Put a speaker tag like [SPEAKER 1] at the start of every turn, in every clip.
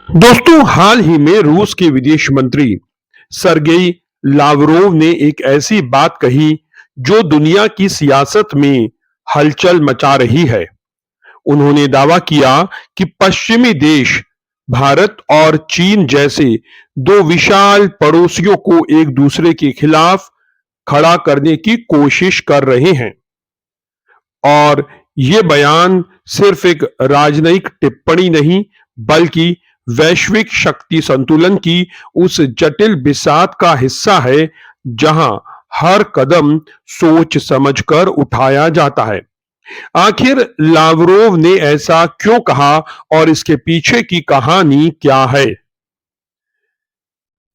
[SPEAKER 1] दोस्तों, हाल ही में रूस के विदेश मंत्री सरगेई लावरोव ने एक ऐसी बात कही जो दुनिया की सियासत में हलचल मचा रही है। उन्होंने दावा किया कि पश्चिमी देश भारत और चीन जैसे दो विशाल पड़ोसियों को एक दूसरे के खिलाफ खड़ा करने की कोशिश कर रहे हैं और ये बयान सिर्फ एक राजनयिक टिप्पणी नहीं बल्कि वैश्विक शक्ति संतुलन की उस जटिल बिसात का हिस्सा है जहां हर कदम सोच समझकर उठाया जाता है। आखिर लावरोव ने ऐसा क्यों कहा और इसके पीछे की कहानी क्या है?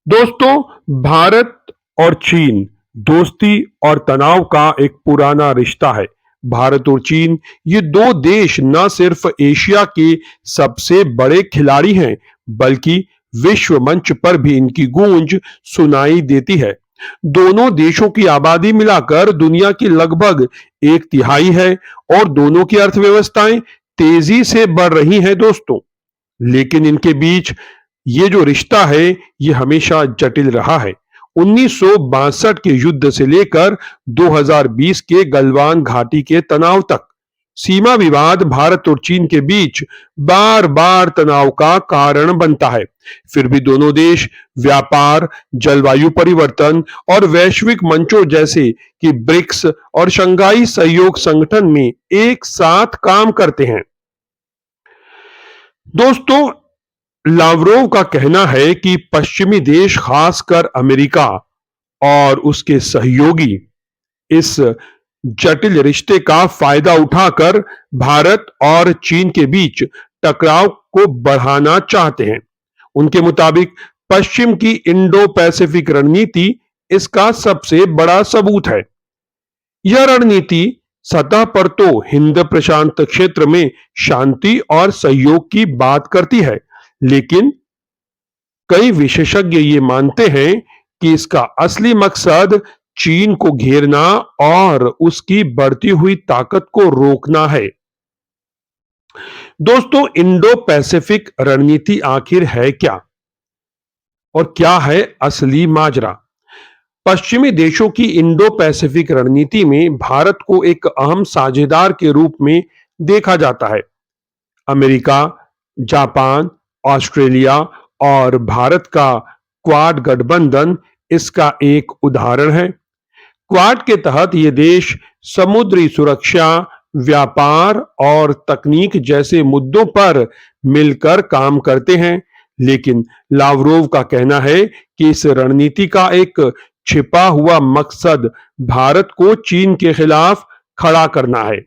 [SPEAKER 1] दोस्तों, भारत और चीन दोस्ती और तनाव का एक पुराना रिश्ता है। भारत और चीन ये दो देश न सिर्फ एशिया के सबसे बड़े खिलाड़ी हैं, बल्कि विश्व मंच पर भी इनकी गूंज सुनाई देती है। दोनों देशों की आबादी मिलाकर दुनिया की लगभग एक तिहाई है और दोनों की अर्थव्यवस्थाएं तेजी से बढ़ रही हैं दोस्तों। लेकिन इनके बीच ये जो रिश्ता है ये हमेशा जटिल रहा है। 1962 के युद्ध से लेकर 2020 के गलवान घाटी के तनाव तक सीमा विवाद भारत और चीन के बीच बार बार तनाव का कारण बनता है। फिर भी दोनों देश व्यापार, जलवायु परिवर्तन और वैश्विक मंचों जैसे कि ब्रिक्स और शंघाई सहयोग संगठन में एक साथ काम करते हैं। दोस्तों, लावरोव का कहना है कि पश्चिमी देश, खासकर अमेरिका और उसके सहयोगी, इस जटिल रिश्ते का फायदा उठाकर भारत और चीन के बीच टकराव को बढ़ाना चाहते हैं। उनके मुताबिक पश्चिम की इंडो पैसिफिक रणनीति इसका सबसे बड़ा सबूत है। यह रणनीति सतह पर तो हिंद प्रशांत क्षेत्र में शांति और सहयोग की बात करती है, लेकिन कई विशेषज्ञ ये मानते हैं कि इसका असली मकसद चीन को घेरना और उसकी बढ़ती हुई ताकत को रोकना है। दोस्तों, इंडो पैसिफिक रणनीति आखिर है क्या और क्या है असली माजरा? पश्चिमी देशों की इंडो पैसिफिक रणनीति में भारत को एक अहम साझेदार के रूप में देखा जाता है। अमेरिका, जापान, ऑस्ट्रेलिया और भारत का क्वाड गठबंधन इसका एक उदाहरण है। क्वाड के तहत ये देश समुद्री सुरक्षा, व्यापार और तकनीक जैसे मुद्दों पर मिलकर काम करते हैं। लेकिन लावरोव का कहना है कि इस रणनीति का एक छिपा हुआ मकसद भारत को चीन के खिलाफ खड़ा करना है।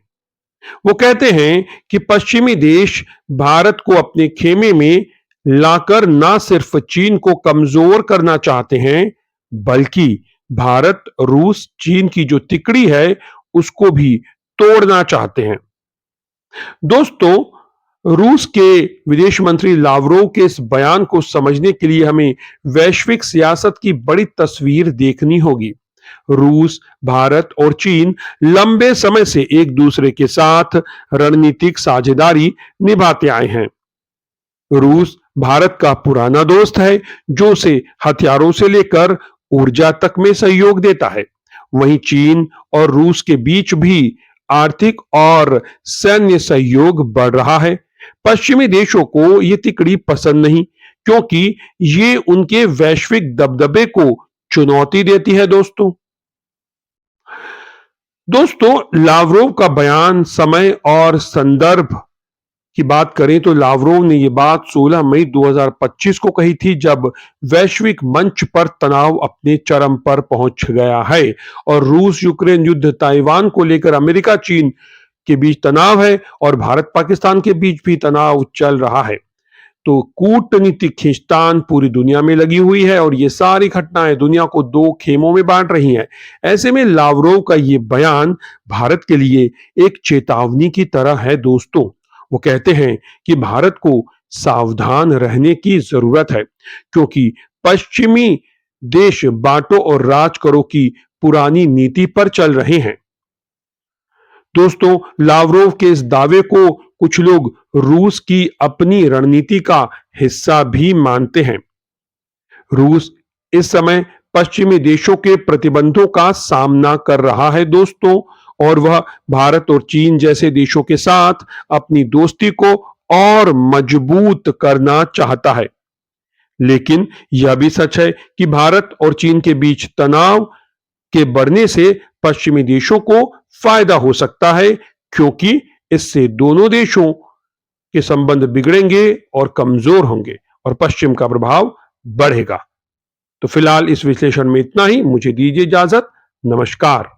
[SPEAKER 1] वो कहते हैं कि पश्चिमी देश भारत को अपने खेमे में लाकर ना सिर्फ चीन को कमजोर करना चाहते हैं, बल्कि भारत रूस चीन की जो तिकड़ी है उसको भी तोड़ना चाहते हैं। दोस्तों, रूस के विदेश मंत्री लावरोव के इस बयान को समझने के लिए हमें वैश्विक सियासत की बड़ी तस्वीर देखनी होगी। रूस, भारत और चीन लंबे समय से एक दूसरे के साथ रणनीतिक साझेदारी निभाते आए हैं। रूस भारत का पुराना दोस्त है जो उसे हथियारों से लेकर ऊर्जा तक में सहयोग देता है। वहीं चीन और रूस के बीच भी आर्थिक और सैन्य सहयोग बढ़ रहा है। पश्चिमी देशों को ये तिकड़ी पसंद नहीं, क्योंकि ये उनके वैश्विक दबदबे को चुनौती देती है। दोस्तों, लावरोव का बयान, समय और संदर्भ की बात करें तो लावरोव ने यह बात 16 मई 2025 को कही थी, जब वैश्विक मंच पर तनाव अपने चरम पर पहुंच गया है और रूस यूक्रेन युद्ध, ताइवान को लेकर अमेरिका चीन के बीच तनाव है और भारत पाकिस्तान के बीच भी तनाव चल रहा है। तो कूटनीतिक खींचतान पूरी दुनिया में लगी हुई है और ये सारी घटनाएं दुनिया को दो खेमों में बांट रही हैं। ऐसे में लावरोव का ये बयान भारत के लिए एक चेतावनी की तरह है दोस्तों। वो कहते हैं कि भारत को सावधान रहने की जरूरत है, क्योंकि पश्चिमी देश बांटो और राज करो की पुरानी नीति पर चल रहे हैं। दोस्तों, लावरोव के इस दावे को कुछ लोग रूस की अपनी रणनीति का हिस्सा भी मानते हैं। रूस इस समय पश्चिमी देशों के प्रतिबंधों का सामना कर रहा है दोस्तों, और वह भारत और चीन जैसे देशों के साथ अपनी दोस्ती को और मजबूत करना चाहता है। लेकिन यह भी सच है कि भारत और चीन के बीच तनाव के बढ़ने से पश्चिमी देशों को फायदा हो सकता है, क्योंकि इससे दोनों देशों के संबंध बिगड़ेंगे और कमजोर होंगे और पश्चिम का प्रभाव बढ़ेगा। तो फिलहाल इस विश्लेषण में इतना ही। मुझे दीजिए इजाजत। नमस्कार।